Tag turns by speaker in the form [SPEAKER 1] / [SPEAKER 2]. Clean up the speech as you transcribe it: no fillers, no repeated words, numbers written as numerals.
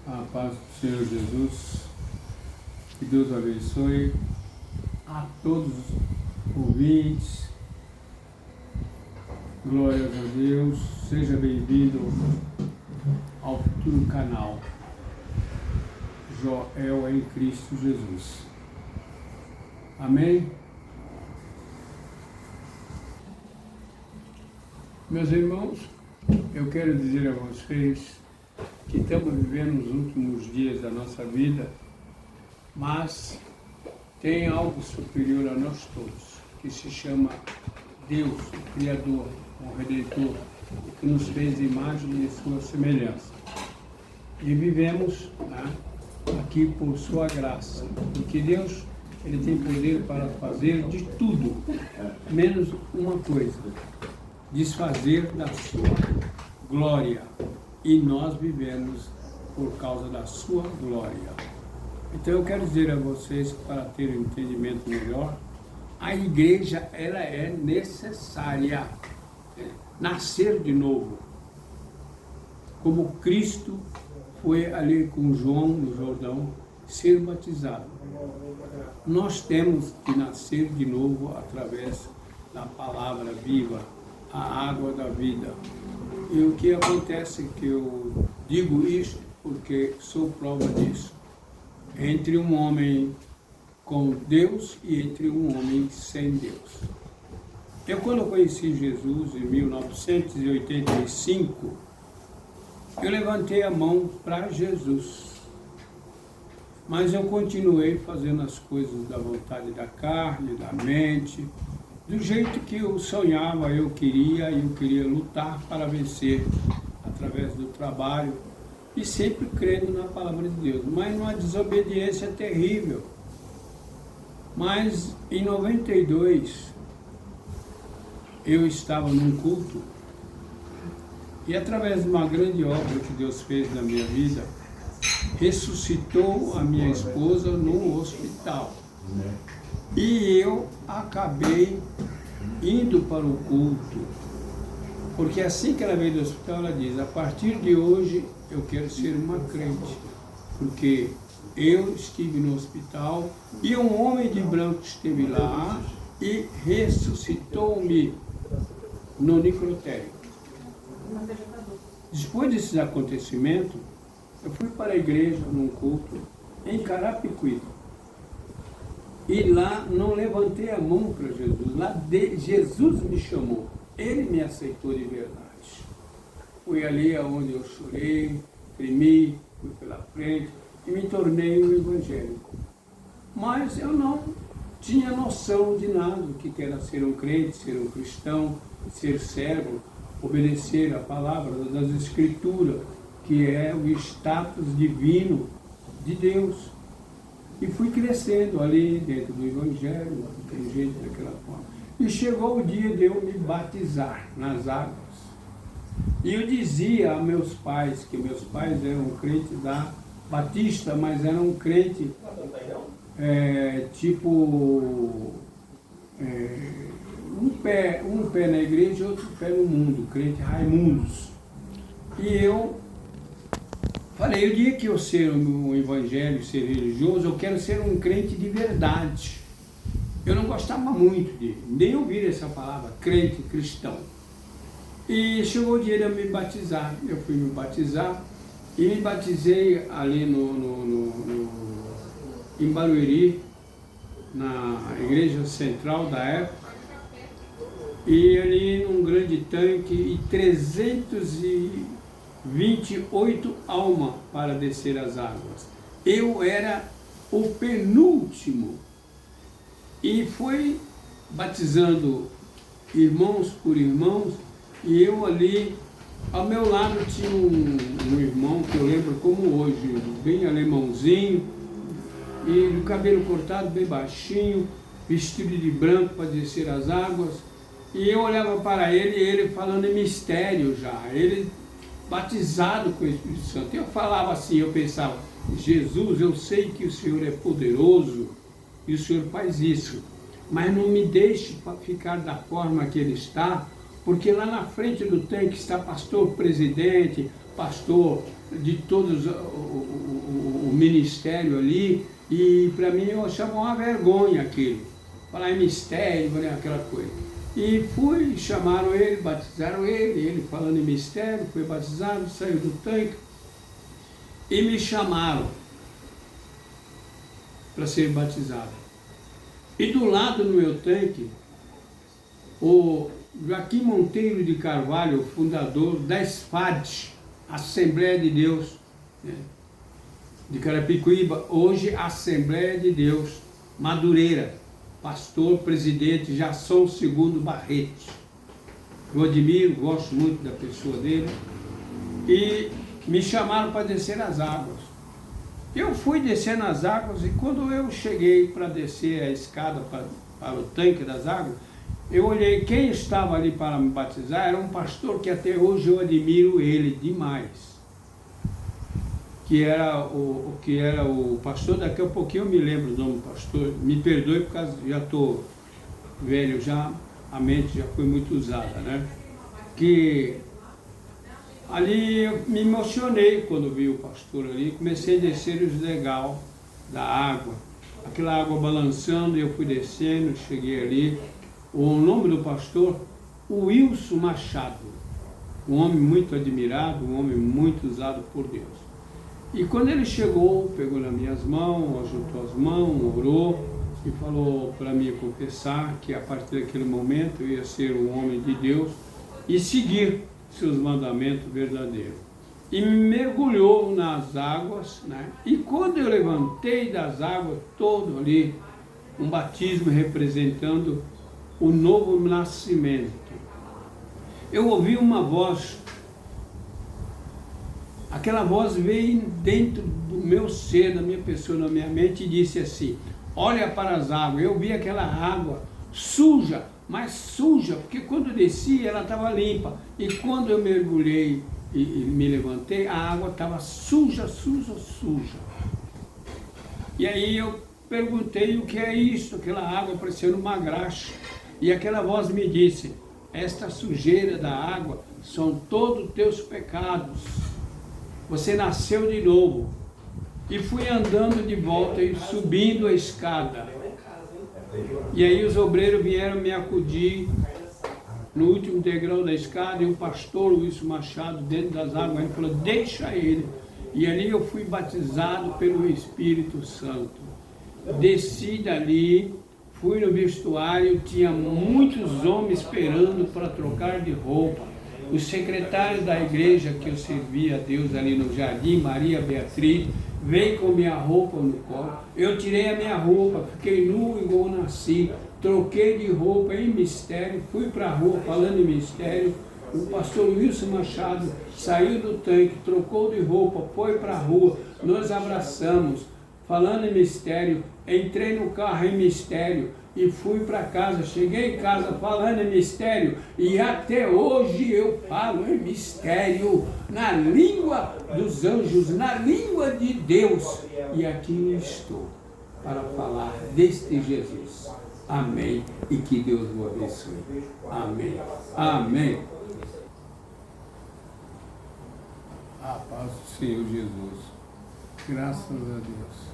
[SPEAKER 1] A paz do Senhor Jesus, que Deus abençoe a todos os ouvintes. Glórias a Deus, seja bem-vindo ao futuro canal Joel em Cristo Jesus. Amém? Meus irmãos, eu quero dizer a vocês que estamos vivendo os últimos dias da nossa vida, mas tem algo superior a nós todos, que se chama Deus, o Criador, o Redentor, que nos fez imagem e sua semelhança. E vivemos aqui por sua graça, porque Deus ele tem poder para fazer de tudo, menos uma coisa, desfazer da sua glória. E nós vivemos por causa da sua glória. Então eu quero dizer a vocês, para ter um entendimento melhor, a igreja ela é necessária nascer de novo. Como Cristo foi ali com João no Jordão ser batizado. Nós temos que nascer de novo através da palavra viva, a água da vida. E o que acontece é que eu digo isso porque sou prova disso. Entre um homem com Deus e entre um homem sem Deus. Eu quando conheci Jesus em 1985, eu levantei a mão para Jesus. Mas eu continuei fazendo as coisas da vontade da carne, da mente, do jeito que eu sonhava, eu queria lutar para vencer através do trabalho e sempre crendo na palavra de Deus, mas numa desobediência terrível. Mas em 92 eu estava num culto e através de uma grande obra que Deus fez na minha vida, ressuscitou a minha esposa no hospital. E eu acabei indo para o culto, porque assim que ela veio do hospital, ela diz: a partir de hoje eu quero ser uma crente, porque eu estive no hospital e um homem de branco esteve lá e ressuscitou-me no necrotério. Depois desses acontecimentos, eu fui para a igreja num culto em Carapicuíba. E lá não levantei a mão para Jesus, lá Jesus me chamou, Ele me aceitou de verdade. Foi ali onde eu chorei, tremi, fui pela frente e me tornei um evangélico. Mas eu não tinha noção de nada, o que era ser um crente, ser um cristão, ser servo, obedecer a palavra das Escrituras, que é o status divino de Deus. E fui crescendo ali dentro do Evangelho, daquele jeito, daquela forma. E chegou o dia de eu me batizar nas águas. E eu dizia a meus pais, que meus pais eram crentes da Batista, mas eram crentes um pé na igreja e outro pé no mundo, crente Raimundos. E eu falei, o dia que eu ser um evangélico, ser religioso, eu quero ser um crente de verdade. Eu não gostava muito de nem ouvir essa palavra, crente, cristão. E chegou o dia de eu me batizar. Eu fui me batizar e me batizei ali em Barueri, na igreja central da época, e ali num grande tanque e 328 almas para descer as águas. Eu era o penúltimo e foi batizando irmãos por irmãos, e eu ali, ao meu lado tinha um irmão que eu lembro como hoje, bem alemãozinho, e o cabelo cortado, bem baixinho, vestido de branco para descer as águas, e eu olhava para ele e ele falando em mistério já, ele batizado com o Espírito Santo. Eu falava assim, eu pensava, Jesus, eu sei que o Senhor é poderoso e o Senhor faz isso, mas não me deixe ficar da forma que ele está, porque lá na frente do tanque está pastor presidente, pastor de todos o ministério ali, e para mim eu achava uma vergonha aquilo. Falar em mistério, né, aquela coisa. E fui, chamaram ele, batizaram ele falando em mistério, foi batizado, saiu do tanque, e me chamaram para ser batizado. E do lado do meu tanque, o Joaquim Monteiro de Carvalho, fundador da SFAD, Assembleia de Deus, né, de Carapicuíba, hoje Assembleia de Deus, Madureira, pastor, presidente Jason II Barreto. Eu admiro, gosto muito da pessoa dele. E me chamaram para descer as águas. Eu fui descendo as águas e quando eu cheguei para descer a escada para o tanque das águas, eu olhei, quem estava ali para me batizar era um pastor que até hoje eu admiro ele demais. Que era o pastor, daqui a pouquinho eu me lembro o nome do pastor, me perdoe por causa, já estou velho, já a mente já foi muito usada, né? Que ali eu me emocionei quando vi o pastor ali, comecei a descer os degraus da água, aquela água balançando, e eu fui descendo, cheguei ali. O nome do pastor, Wilson Machado, um homem muito admirado, um homem muito usado por Deus. E quando ele chegou, pegou nas minhas mãos, ajuntou as mãos, orou e falou para mim confessar que a partir daquele momento eu ia ser um homem de Deus e seguir seus mandamentos verdadeiros. E me mergulhou nas águas, né? E quando eu levantei das águas, todo ali, um batismo representando o novo nascimento. Eu ouvi uma voz. Aquela voz veio dentro do meu ser, da minha pessoa, na minha mente, e disse assim: olha para as águas. Eu vi aquela água suja, mas suja, porque quando eu desci ela estava limpa. E quando eu mergulhei e me levantei, a água estava suja, suja, suja. E aí eu perguntei o que é isso, aquela água parecendo uma graxa. E aquela voz me disse: esta sujeira da água são todos os teus pecados. Você nasceu de novo. E fui andando de volta e subindo a escada. E aí os obreiros vieram me acudir no último degrau da escada, e o pastor Wilson Machado, dentro das águas, ele falou: deixa ele. E ali eu fui batizado pelo Espírito Santo. Desci dali, fui no vestuário, tinha muitos homens esperando para trocar de roupa. Os secretários da igreja que eu servia a Deus ali no Jardim Maria Beatriz, veio com minha roupa no colo. Eu tirei a minha roupa, fiquei nu igual nasci, troquei de roupa em mistério, fui para a rua falando em mistério. O pastor Wilson Machado saiu do tanque, trocou de roupa, foi para a rua, nos abraçamos, falando em mistério, entrei no carro em mistério e fui para casa. Cheguei em casa falando em mistério e até hoje eu falo em mistério, na língua dos anjos, na língua de Deus. E aqui estou para falar deste Jesus. Amém. E que Deus o abençoe. Amém. Amém. A paz do Senhor Jesus. Graças a Deus.